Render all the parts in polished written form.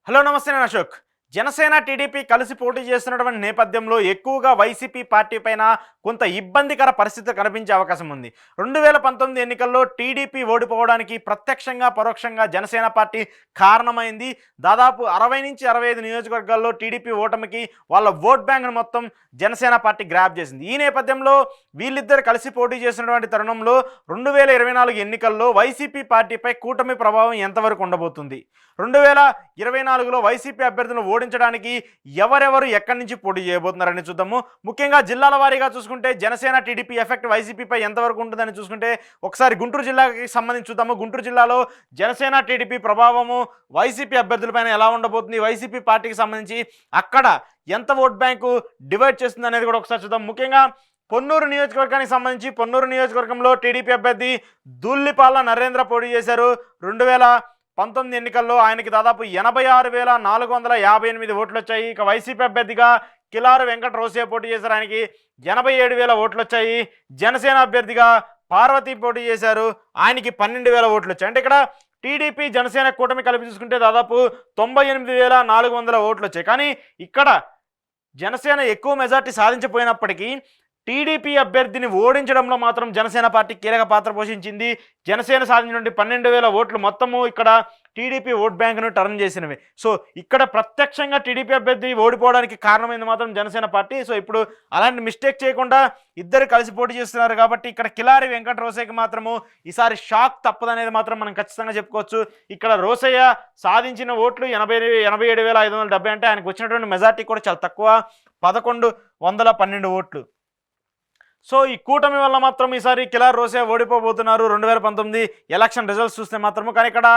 Hello నమస్తే నేను Ashok. Janasena TDP కలిసి పోటీ చేస్తున్నటువంటి నేపథ్యంలో ఎక్కువగా వైసీపీ పార్టీ పైన కొంత ఇబ్బందికర పరిస్థితి కనిపించే అవకాశం ఉంది. 2019 ఎన్నికల్లో టీడీపీ ఓడిపోవడానికి ప్రత్యక్షంగా పరోక్షంగా జనసేన పార్టీ కారణమైంది. దాదాపు 60-65 నియోజకవర్గాల్లో టీడీపీ ఓటమికి వాళ్ళ ఓట్ బ్యాంక్ను మొత్తం జనసేన పార్టీ గ్రాప్ చేసింది. ఈ నేపథ్యంలో వీళ్ళిద్దరు కలిసి పోటీ చేసినటువంటి తరుణంలో 2024 ఎన్నికల్లో వైసీపీ పార్టీపై కూటమి ప్రభావం ఎంతవరకు ఉండబోతుంది? 2024లో వైసీపీ అభ్యర్థులను ఓడించడానికి ఎవరెవరు ఎక్కడి నుంచి పోటీ చేయబోతున్నారని చూద్దాము. ముఖ్యంగా జిల్లాల వారీగా చూసుకుంటే జనసేన టీడీపీ ఎఫెక్ట్ వైసీపీపై ఎంతవరకు ఉంటుందని చూసుకుంటే ఒకసారి గుంటూరు జిల్లాకి సంబంధించి చూద్దాము. గుంటూరు జిల్లాలో జనసేన టీడీపీ ప్రభావము వైసీపీ అభ్యర్థులపైన ఎలా ఉండబోతుంది, వైసీపీ పార్టీకి సంబంధించి అక్కడ ఎంత ఓట్ బ్యాంకు డివైడ్ చేస్తుంది అనేది కూడా ఒకసారి చూద్దాం. ముఖ్యంగా పొన్నూరు నియోజకవర్గానికి సంబంధించి పొన్నూరు నియోజకవర్గంలో టీడీపీ అభ్యర్థి దూల్లిపాల నరేంద్ర పోటీ చేశారు. 2019 ఎన్నికల్లో ఆయనకి దాదాపు 86,458 ఓట్లు వచ్చాయి. ఇక వైసీపీ అభ్యర్థిగా కిలారు వెంకట రోసే పోటీ చేశారు. ఆయనకి 87,000 ఓట్లు వచ్చాయి. జనసేన అభ్యర్థిగా పార్వతి పోటీ చేశారు. ఆయనకి 12,000 ఓట్లు వచ్చాయి. అంటే ఇక్కడ టీడీపీ జనసేన కూటమి కలిపి చూసుకుంటే దాదాపు 98,400 ఓట్లు వచ్చాయి. కానీ ఇక్కడ జనసేన ఎక్కువ మెజార్టీ సాధించపోయినప్పటికీ టీడీపీ అభ్యర్థిని ఓడించడంలో మాత్రం జనసేన పార్టీ కీలక పాత్ర పోషించింది. జనసేన సాధించినటువంటి 12,000 ఓట్లు మొత్తము ఇక్కడ టీడీపీ ఓట్ బ్యాంకును టర్న్ చేసినవి. సో ఇక్కడ ప్రత్యక్షంగా టీడీపీ అభ్యర్థి ఓడిపోవడానికి కారణమైంది మాత్రం జనసేన పార్టీ. సో ఇప్పుడు అలాంటి మిస్టేక్ చేయకుండా ఇద్దరు కలిసి పోటీ చేస్తున్నారు కాబట్టి ఇక్కడ కిలారి వెంకట రోసయ్యకి మాత్రము ఈసారి షాక్ తప్పదనేది మాత్రం మనం ఖచ్చితంగా చెప్పుకోవచ్చు. ఇక్కడ రోసయ్య సాధించిన ఓట్లు 87,570 అంటే ఆయనకు వచ్చినటువంటి మెజార్టీ కూడా చాలా తక్కువ, 1112 ఓట్లు. సో ఈ కూటమి వల్ల మాత్రం ఈసారి కిలార్ రోసే ఓడిపోబోతున్నారు 2019 ఎలక్షన్ రిజల్ట్స్ చూస్తే మాత్రము. కానీ ఇక్కడ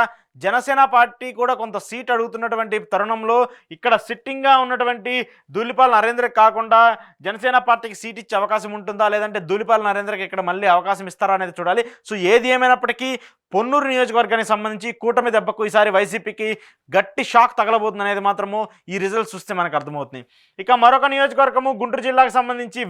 జనసేన పార్టీ కూడా కొంత సీట్ అడుగుతున్నటువంటి తరుణంలో ఇక్కడ సిట్టింగ్గా ఉన్నటువంటి దూలిపాల నరేంద్రకి కాకుండా జనసేన పార్టీకి సీట్ ఇచ్చే అవకాశం ఉంటుందా, లేదంటే దూలిపాల నరేంద్రకి ఇక్కడ మళ్ళీ అవకాశం ఇస్తారా అనేది చూడాలి. సో ఏది ఏమైనప్పటికీ పొన్నూరు నియోజకవర్గానికి సంబంధించి కూటమి దెబ్బకు ఈసారి వైసీపీకి గట్టి షాక్ తగలబోతుంది అనేది మాత్రము ఈ రిజల్ట్స్ చూస్తే మనకు అర్థమవుతుంది. ఇక మరొక నియోజకవర్గము గుంటూరు జిల్లాకు సంబంధించి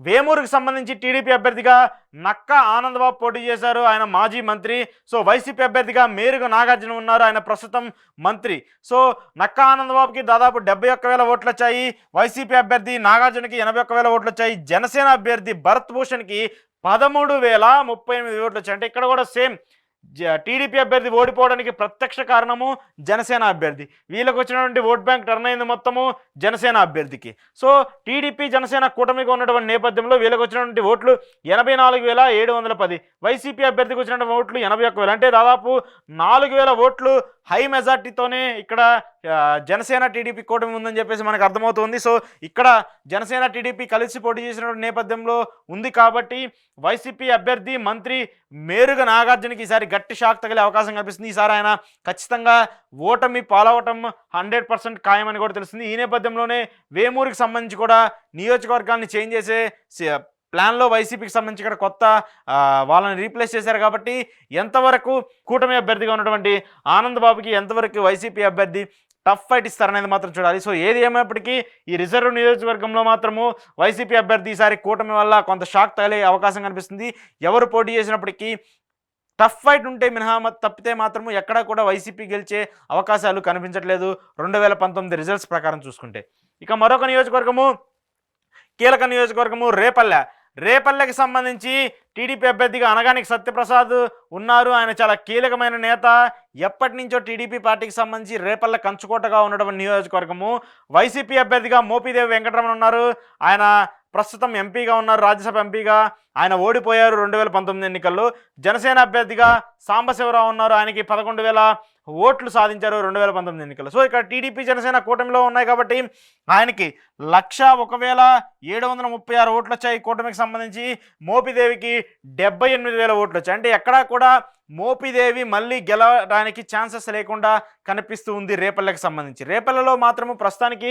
వేమూరుకి సంబంధించి టీడీపీ అభ్యర్థిగా నక్క ఆనందబాబు పోటీ చేశారు. ఆయన మాజీ మంత్రి. సో వైసీపీ అభ్యర్థిగా మేరుగ నాగార్జున ఉన్నారు, ఆయన ప్రస్తుతం మంత్రి. సో నక్క ఆనందబాబుకి దాదాపు 71,000 ఓట్లు వచ్చాయి. వైసీపీ అభ్యర్థి నాగార్జునకి 81,000 ఓట్లు వచ్చాయి. జనసేన అభ్యర్థి భరత్ భూషణ్కి 13,038 ఓట్లు వచ్చాయి. అంటే ఇక్కడ కూడా సేమ్ టీడీపీ అభ్యర్థి ఓడిపోవడానికి ప్రత్యక్ష కారణము జనసేన అభ్యర్థి. వీళ్ళకి వచ్చినటువంటి ఓట్ బ్యాంక్ టర్న్ అయింది మొత్తము జనసేన అభ్యర్థికి. సో టీడీపీ జనసేన కూటమిగా ఉన్నటువంటి నేపథ్యంలో వీళ్ళకి వచ్చినటువంటి ఓట్లు 84,710, వైసీపీ అభ్యర్థికి వచ్చినటువంటి ఓట్లు 81,000. అంటే దాదాపు 4,000 ఓట్లు హై మెజార్టీతోనే ఇక్కడ జనసేన టీడీపీ కూటమి ఉందని చెప్పేసి మనకు అర్థమవుతుంది. సో ఇక్కడ జనసేన టీడీపీ కలిసి పోటీ చేసినటువంటి నేపథ్యంలో ఉంది కాబట్టి వైసీపీ అభ్యర్థి మంత్రి మేరుగ నాగార్జునకి ఈసారి గట్టి షాక్ తగిలే అవకాశం కనిపిస్తుంది. ఈసారి ఆయన ఖచ్చితంగా ఓటమి పాలవటం 100% ఖాయమని కూడా తెలుస్తుంది. ఈ నేపథ్యంలోనే వేమూరుకి సంబంధించి కూడా నియోజకవర్గాన్ని చేంజ్ చేసే ప్లాన్లో వైసీపీకి సంబంధించి ఇక్కడ కొత్త వాళ్ళని రీప్లేస్ చేశారు కాబట్టి ఎంతవరకు కూటమి అభ్యర్థిగా ఉన్నటువంటి ఆనందబాబుకి ఎంతవరకు వైసీపీ అభ్యర్థి టఫ్ ఫైట్ ఇస్తారనేది మాత్రం చూడాలి. సో ఏది ఏమైనప్పటికీ ఈ రిజర్వ్ నియోజకవర్గంలో మాత్రము వైసీపీ అభ్యర్థి ఈసారి కూటమి వల్ల కొంత షాక్ తగిలే అవకాశం కనిపిస్తుంది. ఎవరు పోటీ చేసినప్పటికీ టఫ్ ఫైట్ ఉంటే మినహా తప్పితే మాత్రము ఎక్కడా కూడా వైసీపీ గెలిచే అవకాశాలు కనిపించట్లేదు 2019 రిజల్ట్స్ ప్రకారం చూసుకుంటే. ఇక మరొక నియోజకవర్గము కీలక నియోజకవర్గము రేపల్లెకి సంబంధించి టీడీపీ అభ్యర్థిగా అనగానికి సత్యప్రసాద్ ఉన్నారు. ఆయన చాలా కీలకమైన నేత. ఎప్పటి నుంచో టీడీపీ పార్టీకి సంబంధించి రేపల్లె కంచుకోటగా ఉండడం నియోజకవర్గము. వైసీపీ అభ్యర్థిగా మోపిదేవి వెంకటరమణ ఉన్నారు. ఆయన ప్రస్తుతం ఎంపీగా ఉన్నారు, రాజ్యసభ ఎంపీగా. ఆయన ఓడిపోయారు 2019 ఎన్నికల్లో. జనసేన అభ్యర్థిగా సాంబశివరావు ఉన్నారు. ఆయనకి 11,000 ఓట్లు సాధించారు 2019 ఎన్నికల్లో. సో ఇక్కడ టీడీపీ జనసేన కూటమిలో ఉన్నాయి కాబట్టి ఆయనకి 101,736 ఓట్లు వచ్చాయి కూటమికి సంబంధించి. మోపిదేవికి 78,000 ఓట్లు వచ్చాయి. అంటే ఎక్కడా కూడా మోపిదేవి మళ్ళీ గెలవడానికి ఛాన్సెస్ లేకుండా కనిపిస్తూ ఉంది రేపల్లెకి సంబంధించి. రేపల్లెలో మాత్రము ప్రస్తుతానికి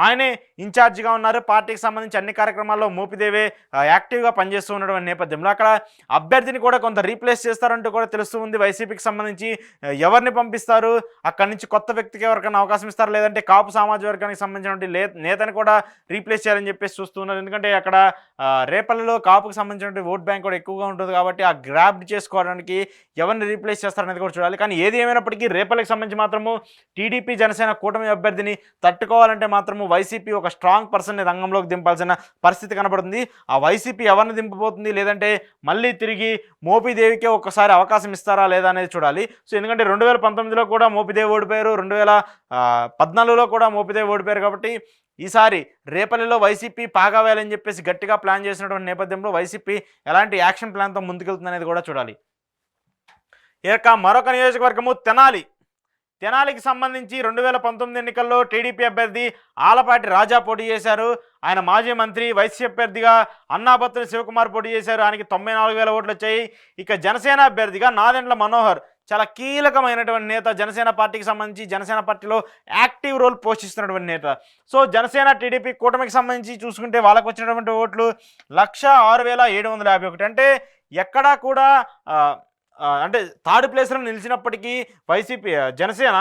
ఆయనే ఇన్ఛార్జిగా ఉన్నారు. పార్టీకి సంబంధించి అన్ని కార్యక్రమాల్లో మోపిదేవే యాక్టివ్గా పనిచేస్తూ ఉన్నటువంటి నేపథ్యంలో అక్కడ అభ్యర్థిని కూడా కొంత రీప్లేస్ చేస్తారంటూ కూడా తెలుస్తూ ఉంది. వైసీపీకి సంబంధించి ఎవరిని పంపిస్తారు, అక్కడి నుంచి కొత్త వ్యక్తికి ఎవరికైనా అవకాశం ఇస్తారు, లేదంటే కాపు సామాజిక వర్గానికి సంబంధించినటువంటి నేతని కూడా రీప్లేస్ చేయాలని చెప్పేసి చూస్తున్నారు. ఎందుకంటే అక్కడ రేపల్లెలో కాపుకి సంబంధించినటువంటి ఓట్ బ్యాంక్ కూడా ఎక్కువగా ఉంటుంది కాబట్టి ఆ గ్రాబ్ చేసుకోవడానికి ఎవరిని రీప్లేస్ చేస్తారనేది కూడా చూడాలి. కానీ ఏది ఏమైనప్పటికీ రేపల్లెకి సంబంధించి మాత్రము టీడీపీ జనసేన కూటమి అభ్యర్థిని తట్టుకోవాలంటే మాత్రము వైసీపీ ఒక స్ట్రాంగ్ పర్సన్ని రంగంలోకి దింపాల్సిన పరిస్థితి కనబడుతుంది. ఆ వైసీపీ ఎవరిని దింపబోతుంది, లేదంటే మళ్ళీ తిరిగి మోపిదేవికే ఒక్కసారి అవకాశం ఇస్తారా లేదా అనేది చూడాలి. సో ఎందుకంటే 2019లో కూడా మోపిదేవి ఓడిపోయారు, 2014లో కూడా మోపిదేవి ఓడిపోయారు. కాబట్టి ఈసారి రేపల్లిలో వైసీపీ పాగా వేయాలని చెప్పేసి గట్టిగా ప్లాన్ చేసినటువంటి నేపథ్యంలో వైసీపీ ఎలాంటి యాక్షన్ ప్లాన్తో ముందుకెళ్తుంది అనేది కూడా చూడాలి. ఇక మరొక నియోజకవర్గము తెనాలికి సంబంధించి 2019 ఎన్నికల్లో టీడీపీ అభ్యర్థి ఆలపాటి రాజా పోటీ చేశారు. ఆయన మాజీ మంత్రి, వైసీపీ అభ్యర్థిగా అన్నాబత్తుని శివకుమార్ పోటీ చేశారు. ఆయనకి 94,000 ఓట్లు వచ్చాయి. ఇక జనసేన అభ్యర్థిగా నాదెండ్ల మనోహర్, చాలా కీలకమైనటువంటి నేత, జనసేన పార్టీకి సంబంధించి జనసేన పార్టీలో యాక్టివ్ రోల్ పోషిస్తున్నటువంటి నేత. సో జనసేన టీడీపీ కూటమికి సంబంధించి చూసుకుంటే వాళ్ళకు వచ్చినటువంటి ఓట్లు 106,751. అంటే ఎక్కడా కూడా అంటే థర్డ్ ప్లేస్లో నిలిచినప్పటికీ వైసీపీ జనసేన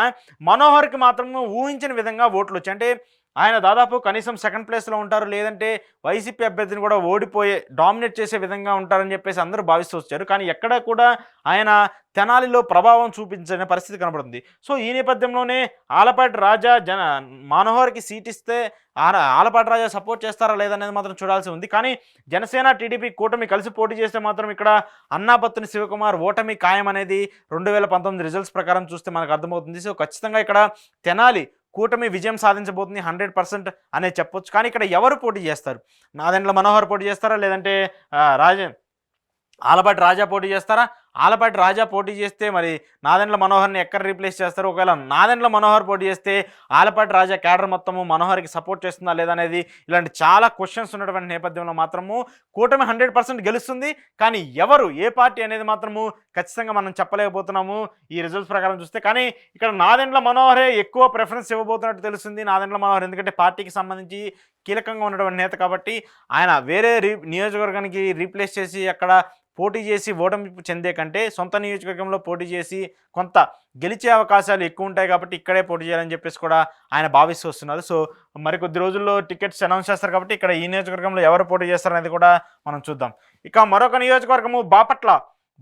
మనోహర్కి మాత్రం ఊహించిన విధంగా ఓట్లు వచ్చాయి. అంటే ఆయన దాదాపు కనీసం సెకండ్ ప్లేస్లో ఉంటారు, లేదంటే వైసీపీ అభ్యర్థిని కూడా ఓడిపోయే డామినేట్ చేసే విధంగా ఉంటారని చెప్పేసి అందరూ భావిస్తూ వచ్చారు. కానీ ఎక్కడ కూడా ఆయన తెనాలిలో ప్రభావం చూపించని పరిస్థితి కనబడుతుంది. సో ఈ నేపథ్యంలోనే ఆలపాటి రాజా మనోహర్కి సీట్ ఇస్తే ఆలపాటి రాజా సపోర్ట్ చేస్తారా లేదనేది మాత్రం చూడాల్సి ఉంది. కానీ జనసేన టీడీపీ కూటమి కలిసి పోటీ చేస్తే మాత్రం ఇక్కడ అన్నాబత్తుని శివకుమార్ ఓటమి ఖాయం అనేది 2019 రిజల్ట్స్ ప్రకారం చూస్తే మనకు అర్థమవుతుంది. సో ఖచ్చితంగా ఇక్కడ తెనాలి కూటమి విజయం సాధించబోతుంది 100% అనేది చెప్పొచ్చు. కానీ ఇక్కడ ఎవరు పోటీ చేస్తారు? నాదెండ్ల మనోహర్ పోటీ చేస్తారా, లేదంటే ఆలపాటి రాజా పోటీ చేస్తారా? ఆలపాటి రాజా పోటీ చేస్తే మరి నాదెండ్ల మనోహర్ని ఎక్కడ రీప్లేస్ చేస్తారు? ఒకవేళ నాదెండ్ల మనోహర్ పోటీ చేస్తే ఆలపాటి రాజా క్యాడర్ మొత్తము మనోహర్కి సపోర్ట్ చేస్తుందా లేదా అనేది ఇలాంటి చాలా క్వశ్చన్స్ ఉన్నటువంటి నేపథ్యంలో మాత్రము కూటమి 100% గెలుస్తుంది. కానీ ఎవరు, ఏ పార్టీ అనేది మాత్రము ఖచ్చితంగా మనం చెప్పలేకపోతున్నాము ఈ రిజల్ట్స్ ప్రకారం చూస్తే. కానీ ఇక్కడ నాదెండ్ల మనోహరే ఎక్కువ ప్రిఫరెన్స్ ఇవ్వబోతున్నట్టు తెలుస్తుంది. నాదెండ్ల మనోహర్ ఎందుకంటే పార్టీకి సంబంధించి కీలకంగా ఉన్నటువంటి నేత కాబట్టి ఆయన వేరే నియోజకవర్గానికి రీప్లేస్ చేసి అక్కడ పోటీ చేసి ఓటమి చెందే కంటే సొంత నియోజకవర్గంలో పోటీ చేసి కొంత గెలిచే అవకాశాలు ఎక్కువ ఉంటాయి కాబట్టి ఇక్కడే పోటీ చేయాలని చెప్పేసి కూడా ఆయన భావిస్తూ వస్తున్నారు. సో మరికొద్ది రోజుల్లో టికెట్స్ అనౌన్స్ చేస్తారు కాబట్టి ఇక్కడ ఈ నియోజకవర్గంలో ఎవరు పోటీ చేస్తారనేది కూడా మనం చూద్దాం. ఇక మరొక నియోజకవర్గము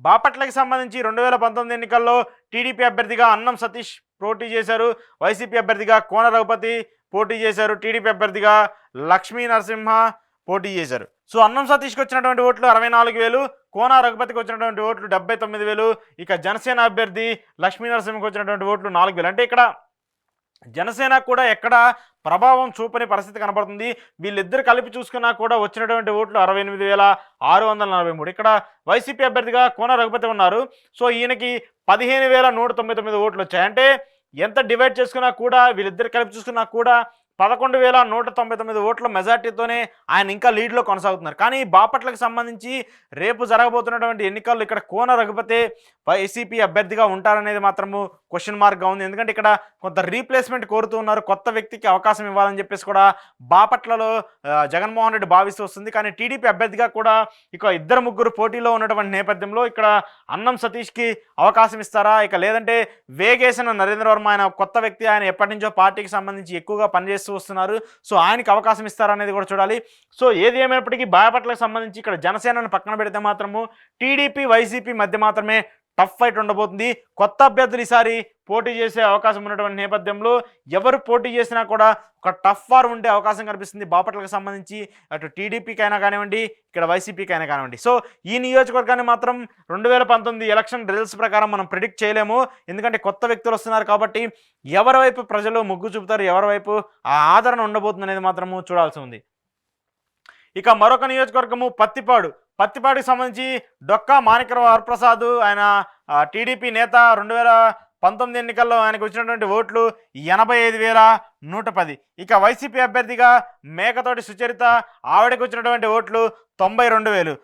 బాపట్లకి సంబంధించి 2019 ఎన్నికల్లో టీడీపీ అభ్యర్థిగా అన్నం సతీష్ పోటీ చేశారు. వైసీపీ అభ్యర్థిగా కోన రఘుపతి పోటీ చేశారు. టీడీపీ అభ్యర్థిగా లక్ష్మీ నరసింహ పోటీ చేశారు. సో అన్నం సతీష్కి వచ్చినటువంటి ఓట్లు 64,000, కోన రఘుపతికి వచ్చినటువంటి ఓట్లు 79,000. ఇక జనసేన అభ్యర్థి లక్ష్మీ నరసింహకి వచ్చినటువంటి ఓట్లు 4,000. అంటే ఇక్కడ జనసేన కూడా ఎక్కడ ప్రభావం చూపని పరిస్థితి కనబడుతుంది. వీళ్ళిద్దరు కలిపి చూసుకున్నా కూడా వచ్చినటువంటి ఓట్లు 68,643. ఇక్కడ వైసీపీ అభ్యర్థిగా కోన రఘుపతి ఉన్నారు. సో ఈయనకి 15,199 ఓట్లు వచ్చాయి. అంటే ఎంత డివైడ్ చేసుకున్నా కూడా వీళ్ళిద్దరు కలిపి చూసుకున్నా కూడా 11,199 ఓట్ల మెజార్టీతోనే ఆయన ఇంకా లీడ్లో కొనసాగుతున్నారు. కానీ బాపట్లకు సంబంధించి రేపు జరగబోతున్నటువంటి ఎన్నికల్లో ఇక్కడ కోన రఘుపతి వైసీపీ అభ్యర్థిగా ఉంటారనేది మాత్రము క్వశ్చన్ మార్క్గా ఉంది. ఎందుకంటే ఇక్కడ కొంత రీప్లేస్మెంట్ కోరుతూ ఉన్నారు, కొత్త వ్యక్తికి అవకాశం ఇవ్వాలని చెప్పేసి కూడా బాపట్లలో జగన్మోహన్ రెడ్డి భావిస్తూ వస్తుంది. కానీ టీడీపీ అభ్యర్థిగా కూడా ఇక 2-3 పోటీలో ఉన్నటువంటి నేపథ్యంలో ఇక్కడ అన్నం సతీష్కి అవకాశం ఇస్తారా, ఇక లేదంటే వేగేసిన నరేంద్ర వర్మ, ఆయన కొత్త వ్యక్తి, ఆయన ఎప్పటి నుంచో పార్టీకి సంబంధించి ఎక్కువగా పనిచేస్తూ వస్తున్నారు. సో ఆయనకి అవకాశం ఇస్తారనేది కూడా చూడాలి. సో ఏది ఏమైనప్పటికీ బాపట్లకు సంబంధించి ఇక్కడ జనసేనను పక్కన పెడితే మాత్రము టీడీపీ వైసీపీ మధ్య మాత్రమే టఫ్ ఫైట్ ఉండబోతుంది. కొత్త అభ్యర్థులు ఈసారి పోటీ చేసే అవకాశం ఉన్నటువంటి నేపథ్యంలో ఎవరు పోటీ చేసినా కూడా ఒక టఫ్ వార్ ఉండే అవకాశం కనిపిస్తుంది బాపట్లకు సంబంధించి, అటు టీడీపీకి అయినా కానివ్వండి, ఇక్కడ వైసీపీకి అయినా కానివ్వండి. సో ఈ నియోజకవర్గాన్ని మాత్రం 2019 ఎలక్షన్ రిజల్ట్స్ ప్రకారం మనం ప్రిడిక్ట్ చేయలేము. ఎందుకంటే కొత్త వ్యక్తులు వస్తున్నారు కాబట్టి ఎవరి వైపు ప్రజలు మొగ్గు చూపుతారు, ఎవరి వైపు ఆ ఆదరణ ఉండబోతుంది అనేది మాత్రము చూడాల్సి ఉంది. ఇక మరొక నియోజకవర్గము పత్తిపాడుకి సంబంధించి డొక్కా మాణిక్యరావు వరప్రసాద్, ఆయన టీడీపీ నేత. 2019 ఎన్నికల్లో ఆయనకు వచ్చినటువంటి ఓట్లు 85,110. ఇక వైసీపీ అభ్యర్థిగా మేకతోటి సుచరిత, ఆవిడకి వచ్చినటువంటి ఓట్లు 92,000.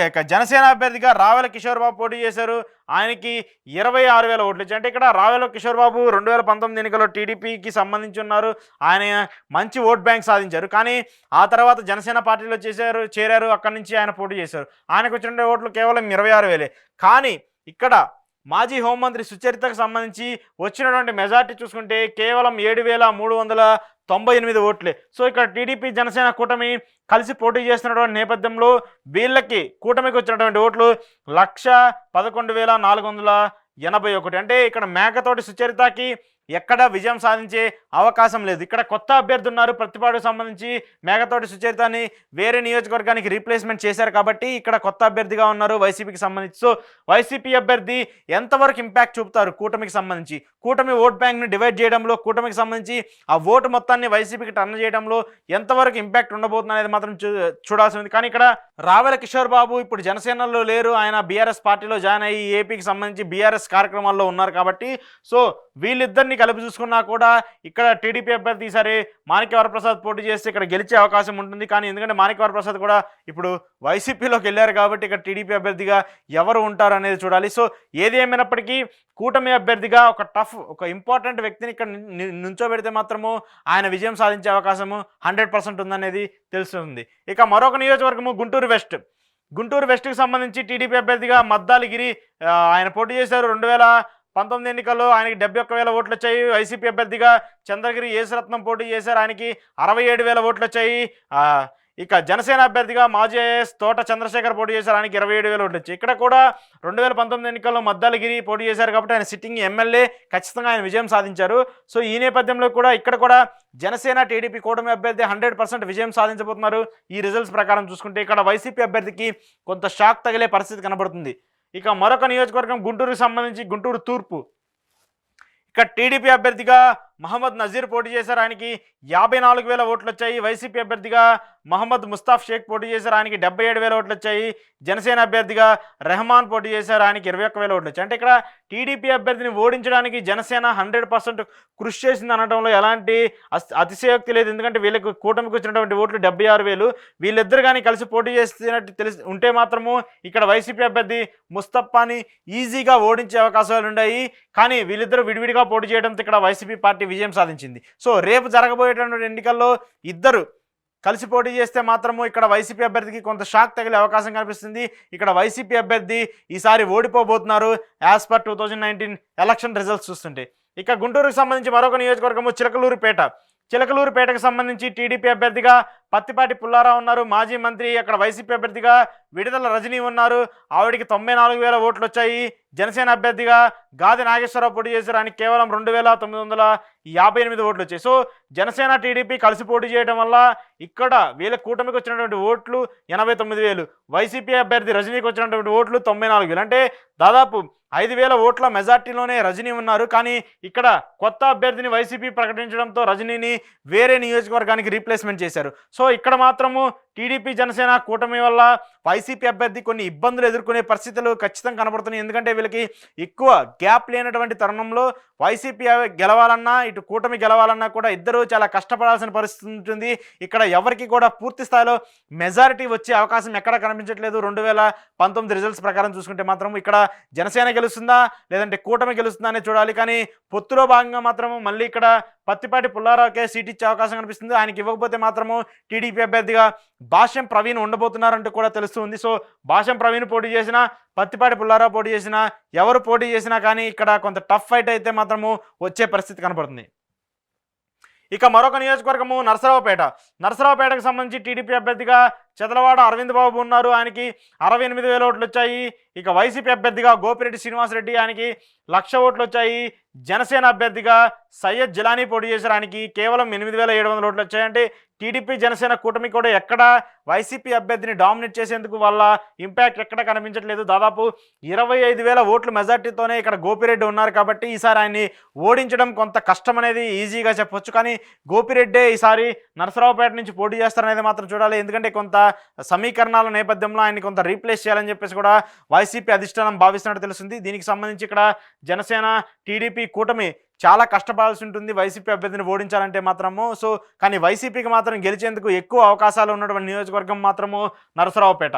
ఇక జనసేన అభ్యర్థిగా రావెల కిషోర్ బాబు పోటీ చేశారు. ఆయనకి 26,000 ఓట్లు ఇచ్చాయి. అంటే ఇక్కడ రావెల కిషోర్ బాబు 2019 ఎన్నికల్లో టీడీపీకి సంబంధించి ఉన్నారు. ఆయన మంచి ఓట్ బ్యాంక్ సాధించారు. కానీ ఆ తర్వాత జనసేన పార్టీలో చేరారు. అక్కడి నుంచి ఆయన పోటీ చేశారు. ఆయనకు వచ్చిన ఓట్లు కేవలం 26,000. కానీ ఇక్కడ మాజీ హోంమంత్రి సుచరితకు సంబంధించి వచ్చినటువంటి మెజార్టీ చూసుకుంటే కేవలం 7,300 98 ఓట్లే. సో ఇక్కడ టీడీపీ జనసేన కూటమి కలిసి పోటీ చేస్తున్నటువంటి నేపథ్యంలో వీళ్ళకి కూటమికి వచ్చినటువంటి ఓట్లు 1,11,481. అంటే ఇక్కడ మేకతోటి సుచరితకి ఎక్కడ విజయం సాధించే అవకాశం లేదు. ఇక్కడ కొత్త అభ్యర్థి ఉన్నారు ప్రతిపాడుకు సంబంధించి, మేకతోటి సుచరితని వేరే నియోజకవర్గానికి రీప్లేస్మెంట్ చేశారు కాబట్టి ఇక్కడ కొత్త అభ్యర్థిగా ఉన్నారు వైసీపీకి సంబంధించి. సో వైసీపీ అభ్యర్థి ఎంతవరకు ఇంపాక్ట్ చూపుతారు కూటమికి సంబంధించి, కూటమి ఓట్ బ్యాంక్ని డివైడ్ చేయడంలో, కూటమికి సంబంధించి ఆ ఓటు మొత్తాన్ని వైసీపీకి టర్న్ చేయడంలో ఎంతవరకు ఇంపాక్ట్ ఉండబోతుంది అనేది మాత్రం చూడాల్సి ఉంది. కానీ ఇక్కడ రావెల కిషోర్ బాబు ఇప్పుడు జనసేనలో లేరు, ఆయన బీఆర్ఎస్ పార్టీలో జాయిన్ అయ్యి ఏపీకి సంబంధించి బీఆర్ఎస్ కార్యక్రమాల్లో ఉన్నారు కాబట్టి సో వీళ్ళిద్దరిని కలిపి చూసుకున్నా కూడా ఇక్కడ టీడీపీ అభ్యర్థి ఈసారి మాణిక్య వరప్రసాద్ పోటీ చేస్తే ఇక్కడ గెలిచే అవకాశం ఉంటుంది. కానీ ఎందుకంటే మాణిక్య వరప్రసాద్ కూడా ఇప్పుడు వైసీపీలోకి వెళ్ళారు కాబట్టి ఇక్కడ టీడీపీ అభ్యర్థిగా ఎవరు ఉంటారు అనేది చూడాలి. సో ఏది ఏమైనప్పటికీ కూటమి అభ్యర్థిగా ఒక ఇంపార్టెంట్ వ్యక్తిని ఇక్కడ నుంచోబెడితే మాత్రము ఆయన విజయం సాధించే అవకాశము 100% ఉందనేది తెలుస్తుంది. ఇక మరొక నియోజకవర్గము గుంటూరు వెస్ట్. గుంటూరు వెస్ట్కి సంబంధించి టీడీపీ అభ్యర్థిగా మద్దాలిగిరి ఆయన పోటీ చేశారు. 2019 ఎన్నికల్లో ఆయనకి 71,000 ఓట్లు వచ్చాయి. వైసీపీ అభ్యర్థిగా చంద్రగిరి యేసురత్నం పోటీ చేశారు, ఆయనకి 67,000 ఓట్లు వచ్చాయి. ఇక జనసేన అభ్యర్థిగా మాజీ ఐఏఎస్ తోట చంద్రశేఖర్ పోటీ చేశారు, ఆయనకి 27,000 ఓట్లు వచ్చాయి. ఇక్కడ కూడా 2019 ఎన్నికల్లో మద్దాలగిరి పోటీ చేశారు కాబట్టి ఆయన సిట్టింగ్ ఎమ్మెల్యే, ఖచ్చితంగా ఆయన విజయం సాధించారు. సో ఈ నేపథ్యంలో కూడా ఇక్కడ కూడా జనసేన టీడీపీ కూటమి అభ్యర్థి 100% విజయం సాధించబోతున్నారు. ఈ రిజల్ట్స్ ప్రకారం చూసుకుంటే ఇక్కడ వైసీపీ అభ్యర్థికి కొంత షాక్ తగిలే పరిస్థితి కనబడుతుంది. ఇక మరొక నియోజకవర్గం గుంటూరుకు సంబంధించి గుంటూరు తూర్పు. ఇక్కడ టీడీపీ అభ్యర్థిగా మహమ్మద్ నజీర్ పోటీ చేశారు, ఆయనకి 54,000 ఓట్లు వచ్చాయి. వైసీపీ అభ్యర్థిగా మహమ్మద్ ముస్తాఫ్ షేక్ పోటీ చేశారు, ఆయనకి 77,000 ఓట్లు వచ్చాయి. జనసేన అభ్యర్థిగా రెహమాన్ పోటీ చేశారు, ఆయనకి 21,000 ఓట్లు వచ్చాయి. అంటే ఇక్కడ టీడీపీ అభ్యర్థిని ఓడించడానికి జనసేన 100% కృషి చేసింది అనడంలో ఎలాంటి అతిశయోక్తి లేదు. ఎందుకంటే వీళ్ళకి కూటమికి వచ్చినటువంటి ఓట్లు 76,000. వీళ్ళిద్దరు కానీ కలిసి పోటీ చేస్తున్నట్టు తెలిసి ఉంటే మాత్రము ఇక్కడ వైసీపీ అభ్యర్థి ముస్తఫాని ఈజీగా ఓడించే అవకాశాలు ఉన్నాయి. కానీ వీళ్ళిద్దరూ విడివిడిగా పోటీ చేయడంతో ఇక్కడ వైసీపీ పార్టీ విజయం సాధించింది. సో రేపు జరగబోయేటువంటి ఎన్నికల్లో ఇద్దరు కలిసి పోటీ చేస్తే మాత్రము ఇక్కడ వైసీపీ అభ్యర్థికి కొంత షాక్ తగిలే అవకాశం కనిపిస్తుంది. ఇక్కడ వైసీపీ అభ్యర్థి ఈసారి ఓడిపోబోతున్నారు యాజ్ పర్ 2019 ఎలక్షన్ రిజల్ట్స్ చూస్తుంటే. ఇక గుంటూరుకు సంబంధించి మరొక నియోజకవర్గము చిలకలూరుపేట. చిలకలూరుపేటకు సంబంధించి టీడీపీ అభ్యర్థిగా పత్తిపాటి పుల్లారావు ఉన్నారు, మాజీ మంత్రి. అక్కడ వైసీపీ అభ్యర్థిగా విడుదల రజనీ ఉన్నారు, ఆవిడికి 94,000 ఓట్లు వచ్చాయి. జనసేన అభ్యర్థిగా గాది నాగేశ్వరరావు పోటీ చేశారు, ఆయనకి కేవలం 2,958 ఓట్లు వచ్చాయి. సో జనసేన టీడీపీ కలిసి పోటీ చేయడం వల్ల ఇక్కడ వీళ్ళ కూటమికి వచ్చినటువంటి ఓట్లు 89,000, వైసీపీ అభ్యర్థి రజనీకి వచ్చినటువంటి ఓట్లు 94,000. అంటే దాదాపు 5,000 ఓట్ల మెజార్టీలోనే రజనీ ఉన్నారు. కానీ ఇక్కడ కొత్త అభ్యర్థిని వైసీపీ ప్రకటించడంతో రజనీని వేరే నియోజకవర్గానికి రీప్లేస్మెంట్ చేశారు. సో ఇక్కడ మాత్రము టీడీపీ జనసేన కూటమి వల్ల వైసీపీ అభ్యర్థి కొన్ని ఇబ్బందులు ఎదుర్కొనే పరిస్థితులు ఖచ్చితంగా కనబడుతున్నాయి. ఎందుకంటే వీళ్ళకి ఎక్కువ గ్యాప్ లేనటువంటి తరుణంలో వైసీపీ గెలవాలన్నా ఇటు కూటమి గెలవాలన్నా కూడా ఇద్దరు చాలా కష్టపడాల్సిన పరిస్థితి ఉంటుంది. ఇక్కడ ఎవరికి కూడా పూర్తి స్థాయిలో మెజారిటీ వచ్చే అవకాశం ఎక్కడ కనిపించట్లేదు. 2019 రిజల్ట్స్ ప్రకారం చూసుకుంటే మాత్రం ఇక్కడ జనసేన గెలుస్తుందా లేదంటే కూటమి గెలుస్తుందా అనేది చూడాలి. కానీ పొత్తులో భాగంగా మాత్రము మళ్ళీ ఇక్కడ పత్తిపాటి పుల్లారావుకే సీట్ ఇచ్చే అవకాశం కనిపిస్తుంది. ఆయనకి ఇవ్వకపోతే మాత్రము టీడీపీ అభ్యర్థిగా భాష్యం ప్రవీణ్ ఉండబోతున్నారంటూ కూడా తెలుస్తుంది. సో భాష్యం ప్రవీణ్ పోటీ చేసినా పత్తిపాటి పుల్లారావు పోటీ చేసినా ఎవరు పోటీ చేసినా కానీ ఇక్కడ కొంత టఫ్ ఫైట్ అయితే మాత్రము వచ్చే పరిస్థితి కనబడుతుంది. ఇక మరొక నియోజకవర్గము నరసరావుపేట. నరసరావుపేటకు సంబంధించి టీడీపీ అభ్యర్థిగా చెదలవాడ అరవింద్ బాబు ఉన్నారు, ఆయనకి 68,000 ఓట్లు వచ్చాయి. ఇక వైసీపీ అభ్యర్థిగా గోపిరెడ్డి శ్రీనివాసరెడ్డి, ఆయనకి 1,00,000 ఓట్లు వచ్చాయి. జనసేన అభ్యర్థిగా సయ్యద్ జిలానీ పోటీ చేశారు, ఆయనకి కేవలం 8,700 ఓట్లు వచ్చాయి. అంటే టీడీపీ జనసేన కూటమి కూడా ఎక్కడ వైసీపీ అభ్యర్థిని డామినేట్ చేసేందుకు వాళ్ళ ఇంపాక్ట్ ఎక్కడ కనిపించట్లేదు. దాదాపు 25,000 ఓట్ల మెజార్టీతోనే ఇక్కడ గోపిరెడ్డి ఉన్నారు కాబట్టి ఈసారి ఆయన్ని ఓడించడం కొంత కష్టం అనేది ఈజీగా చెప్పొచ్చు. కానీ గోపిరెడ్డే ఈసారి నరసరావుపేట నుంచి పోటీ చేస్తారనేది మాత్రం చూడాలి. ఎందుకంటే కొంత సమీకరణాల నేపథ్యంలో ఆయన్ని కొంత రీప్లేస్ చేయాలని చెప్పేసి కూడా వైసీపీ అధిష్టానం భావిస్తున్నట్టు తెలుస్తుంది. దీనికి సంబంధించి ఇక్కడ జనసేన టీడీపీ కూటమి చాలా కష్టపడాల్సి ఉంటుంది వైసీపీ అభ్యర్థిని ఓడించాలంటే మాత్రము. సో కానీ వైసీపీకి మాత్రం గెలిచేందుకు ఎక్కువ అవకాశాలు ఉన్నటువంటి నియోజకవర్గం మాత్రము నరసరావుపేట.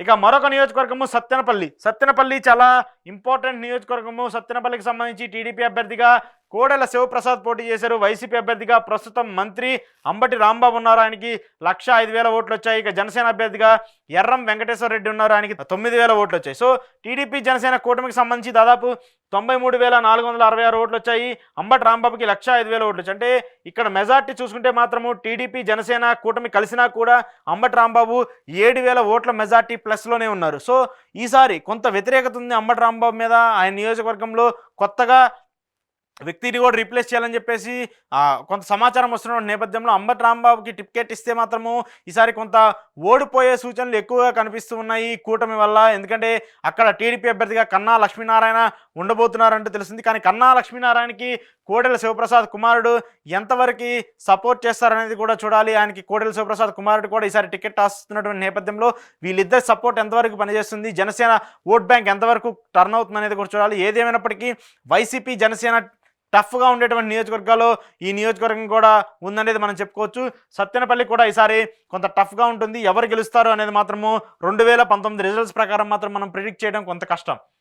ఇక మరొక నియోజకవర్గము సత్తెనపల్లి. సత్తెనపల్లి చాలా ఇంపార్టెంట్ నియోజకవర్గము. సత్తెనపల్లికి సంబంధించి టీడీపీ అభ్యర్థిగా కోడెల శివప్రసాద్ పోటీ చేశారు వైసీపీ అభ్యర్థిగా. ప్రస్తుతం మంత్రి అంబటి రాంబాబు ఉన్నారు, ఆయనకి 1,05,000 ఓట్లు వచ్చాయి. ఇక జనసేన అభ్యర్థిగా ఎర్రం వెంకటేశ్వర రెడ్డి ఉన్నారు, ఆయనకి 9,000 ఓట్లు వచ్చాయి. సో టీడీపీ జనసేన కూటమికి సంబంధించి దాదాపు 93,466 ఓట్లు వచ్చాయి. అంబటి రాంబాబుకి 1,05,000 ఓట్లు వచ్చాయి. అంటే ఇక్కడ మెజార్టీ చూసుకుంటే మాత్రము టీడీపీ జనసేన కూటమి కలిసినా కూడా అంబటి రాంబాబు 7,000 ఓట్ల మెజార్టీ ప్లస్లోనే ఉన్నారు. సో ఈసారి కొంత వ్యతిరేకత ఉంది అంబటి రాంబాబు మీద. ఆయన నియోజకవర్గంలో కొత్తగా వ్యక్తిని కూడా రీప్లేస్ చేయాలని చెప్పేసి కొంత సమాచారం వస్తున్న నేపథ్యంలో అంబటి రాంబాబుకి టికెట్ ఇస్తే మాత్రము ఈసారి కొంత ఓడిపోయే సూచనలు ఎక్కువగా కనిపిస్తూ ఉన్నాయి కూటమి వల్ల. ఎందుకంటే అక్కడ టీడీపీ అభ్యర్థిగా కన్నా లక్ష్మీనారాయణ ఉండబోతున్నారంటూ తెలిసింది. కానీ కన్నా లక్ష్మీనారాయణకి కోడెల శివప్రసాద్ కుమారుడు ఎంతవరకు సపోర్ట్ చేస్తారనేది కూడా చూడాలి. ఆయనకి కోడెల శివప్రసాద్ కుమారుడు కూడా ఈసారి టికెట్ ఆస్తున్నటువంటి నేపథ్యంలో వీళ్ళిద్దరి సపోర్ట్ ఎంతవరకు పనిచేస్తుంది, జనసేన ఓట్ బ్యాంక్ ఎంతవరకు టర్న్ అవుతుంది అనేది కూడా చూడాలి. ఏదేమైనప్పటికీ వైసీపీ జనసేన టఫ్గా ఉండేటువంటి నియోజకవర్గాల్లో ఈ నియోజకవర్గం కూడా ఉందనేది మనం చెప్పుకోవచ్చు. సత్తెనపల్లి కూడా ఈసారి కొంత టఫ్గా ఉంటుంది. ఎవరు గెలుస్తారు అనేది మాత్రము 2019 రిజల్ట్స్ ప్రకారం మాత్రం మనం ప్రిడిక్ట్ చేయడం కొంత కష్టం.